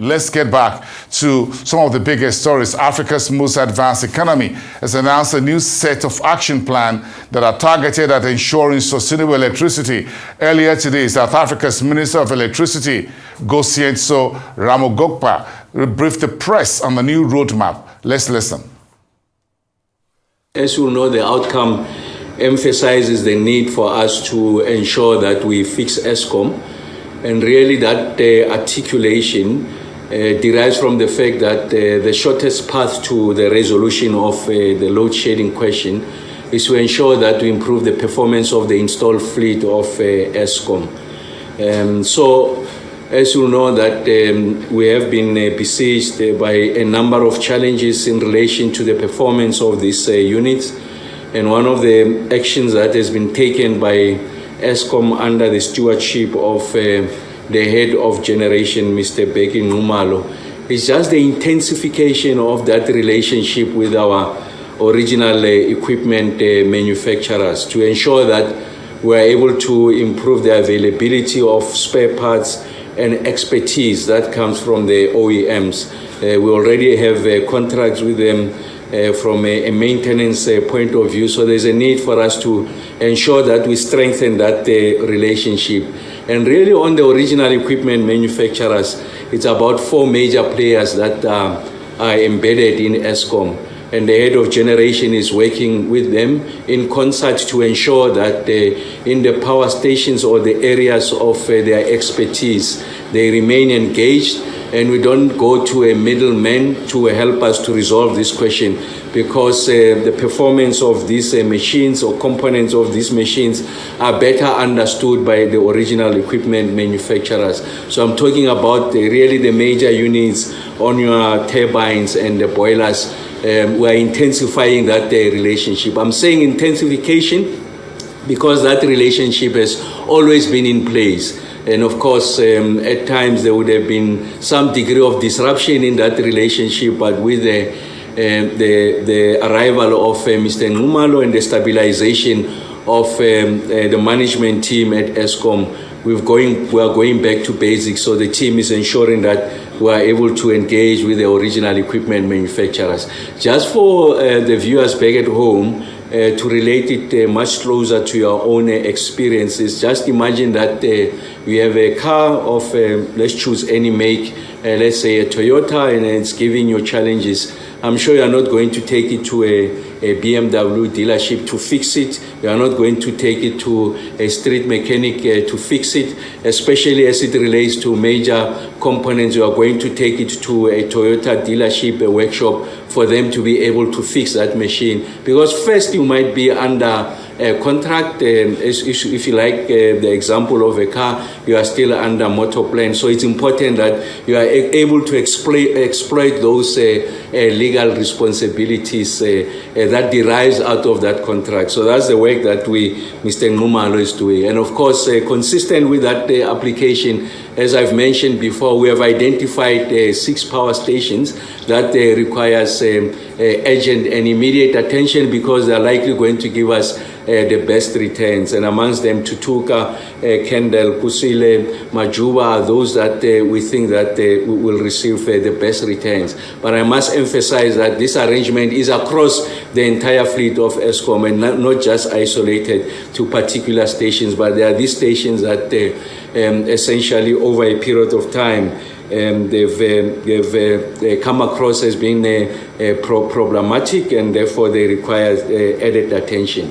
Let's get back to some of the biggest stories. Africa's most advanced economy has announced a new set of action plans that are targeted at ensuring sustainable electricity. Earlier today, South Africa's Minister of Electricity, Gosientso Ramogokpa, briefed the press on the new roadmap. Let's listen. As you know, the outcome emphasizes the need for us to ensure that we fix Eskom. And really that articulation derives from the fact that the shortest path to the resolution of the load shedding question is to ensure that we improve the performance of the installed fleet of Eskom. So, as you know, that we have been besieged by a number of challenges in relation to the performance of these units. And one of the actions that has been taken by Eskom under the stewardship of the head of generation, Mr. Bheki Nxumalo, is just the intensification of that relationship with our original equipment manufacturers to ensure that we are able to improve the availability of spare parts and expertise that comes from the OEMs. We already have contracts with them from a maintenance point of view, so there's a need for us to ensure that we strengthen that relationship. And really on the original equipment manufacturers, it's about 4 major players that are embedded in Eskom. And the head of generation is working with them in concert to ensure that in the power stations or the areas of their expertise, they remain engaged and we don't go to a middleman to help us to resolve this question, because the performance of these machines or components of these machines are better understood by the original equipment manufacturers. So I'm talking about really the major units on your turbines and the boilers. We are intensifying that relationship. I'm saying intensification because that relationship has always been in place. And of course, at times there would have been some degree of disruption in that relationship, but with the arrival of Mr. Nxumalo and the stabilization of the management team at Eskom, we are going back to basics. So the team is ensuring that we are able to engage with the original equipment manufacturers. Just for the viewers back at home, to relate it much closer to your own experiences, just imagine that you have a car of, let's choose any make, let's say a Toyota, and it's giving you challenges. I'm sure you're not going to take it to a BMW dealership to fix it. You are not going to take it to a street mechanic to fix it, especially as it relates to major components. You are going to take it to a Toyota dealership, a workshop, for them to be able to fix that machine. Because first you might be under a contract, if you like the example of a car, you are still under motor plan. So it's important that you are able to exploit those legal responsibilities that derives out of that contract. So that's the work that Mr. Nxumalo is doing. And of course, consistent with that application, as I've mentioned before, we have identified 6 power stations that requires urgent and immediate attention because they're likely going to give us the best returns. And amongst them, Tutuka, Kendall, Kusile, Majuba are those that we think that will receive the best returns. But I must emphasize that this arrangement is across the entire fleet of Eskom and not just isolated to particular stations, but there are these stations that essentially over a period of time they've come across as being problematic, and therefore they require added attention.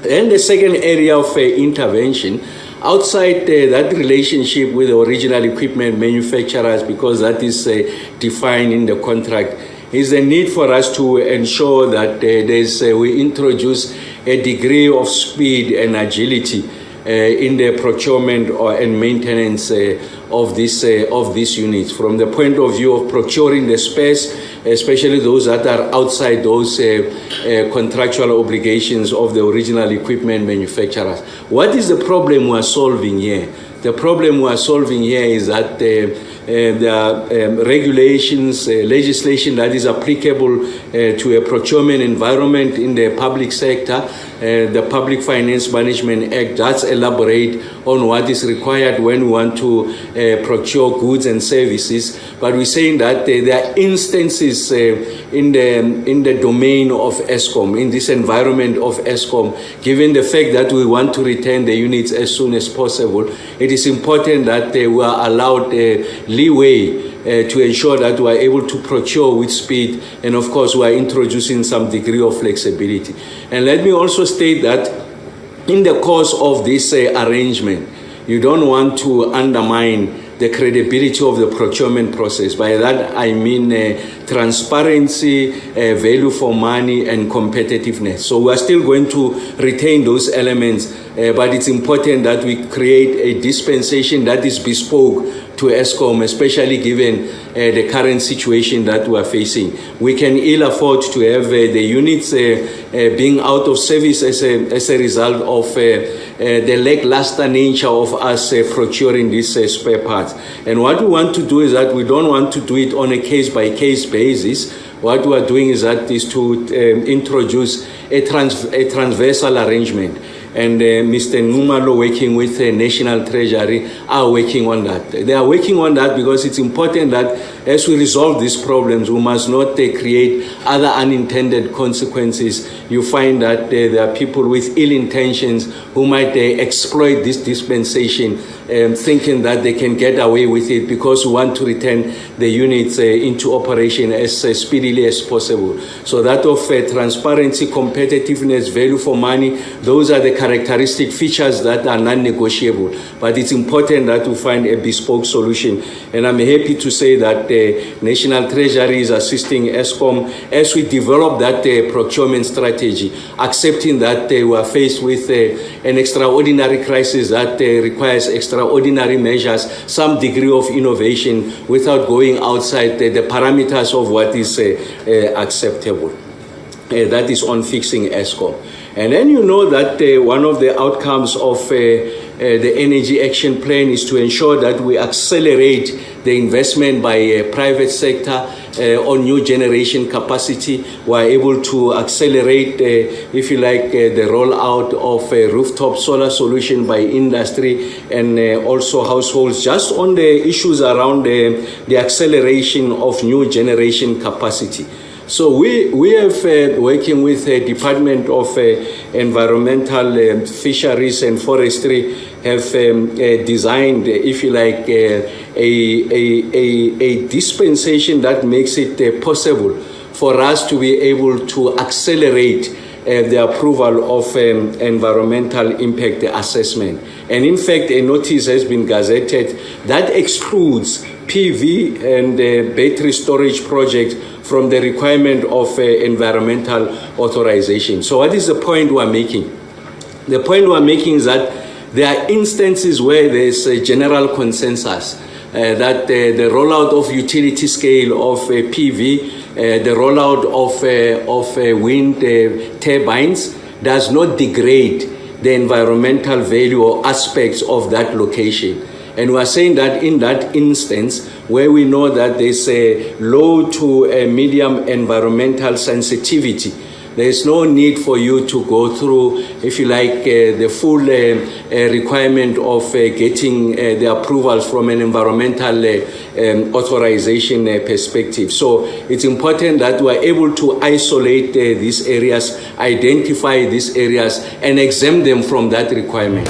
And the second area of intervention, outside that relationship with the original equipment manufacturers, because that is defined in the contract, is the need for us to ensure that we introduce a degree of speed and agility in the procurement and maintenance of these units. From the point of view of procuring the spares, especially those that are outside those contractual obligations of the original equipment manufacturers. What is the problem we are solving here? The problem we are solving here is that there are regulations, legislation that is applicable to a procurement environment in the public sector. The Public Finance Management Act does elaborate on what is required when we want to procure goods and services. But we're saying that there are instances in the domain of Eskom, in this environment of Eskom, given the fact that we want to return the units as soon as possible, it is important that we are allowed leeway to ensure that we are able to procure with speed, and of course we are introducing some degree of flexibility. And let me also state that in the course of this arrangement, you don't want to undermine the credibility of the procurement process. By that I mean transparency, value for money, and competitiveness. So we are still going to retain those elements, but it's important that we create a dispensation that is bespoke to Eskom, especially given the current situation that we are facing. We can ill afford to have the units being out of service as a result of the lackluster nature of us procuring these spare parts. And what we want to do is that we don't want to do it on a case-by-case basis. What we are doing is to introduce a transversal arrangement. And Mr. Numalo, working with the National Treasury, are working on that. They are working on that because it's important that as we resolve these problems, we must not create other unintended consequences. You find that there are people with ill intentions who might exploit this dispensation, thinking that they can get away with it because we want to return the units into operation as speedily as possible. So that of transparency, competitiveness, value for money, those are the characteristic features that are non-negotiable. But it's important that we find a bespoke solution. And I'm happy to say that the National Treasury is assisting Eskom as we develop that procurement strategy, accepting that we are faced with an extraordinary crisis that requires extraordinary measures, some degree of innovation without going outside the parameters of what is acceptable. That is on fixing Eskom. And then you know that one of the outcomes of the Energy Action Plan is to ensure that we accelerate the investment by private sector on new generation capacity. We are able to accelerate, if you like, the rollout of a rooftop solar solution by industry and also households, just on the issues around the acceleration of new generation capacity. So we have, working with the Department of Environmental Fisheries and Forestry, have designed, if you like, a dispensation that makes it possible for us to be able to accelerate the approval of environmental impact assessment. And in fact, a notice has been gazetted that excludes PV and battery storage projects from the requirement of environmental authorization. So what is the point we're making? The point we're making is that there are instances where there's a general consensus that the rollout of utility scale of PV, the rollout of wind turbines does not degrade the environmental value or aspects of that location. And we are saying that in that instance, where we know that there's a low to a medium environmental sensitivity, there is no need for you to go through, if you like, the full requirement of getting the approvals from an environmental authorization perspective. So it's important that we are able to isolate these areas, identify these areas, and exempt them from that requirement.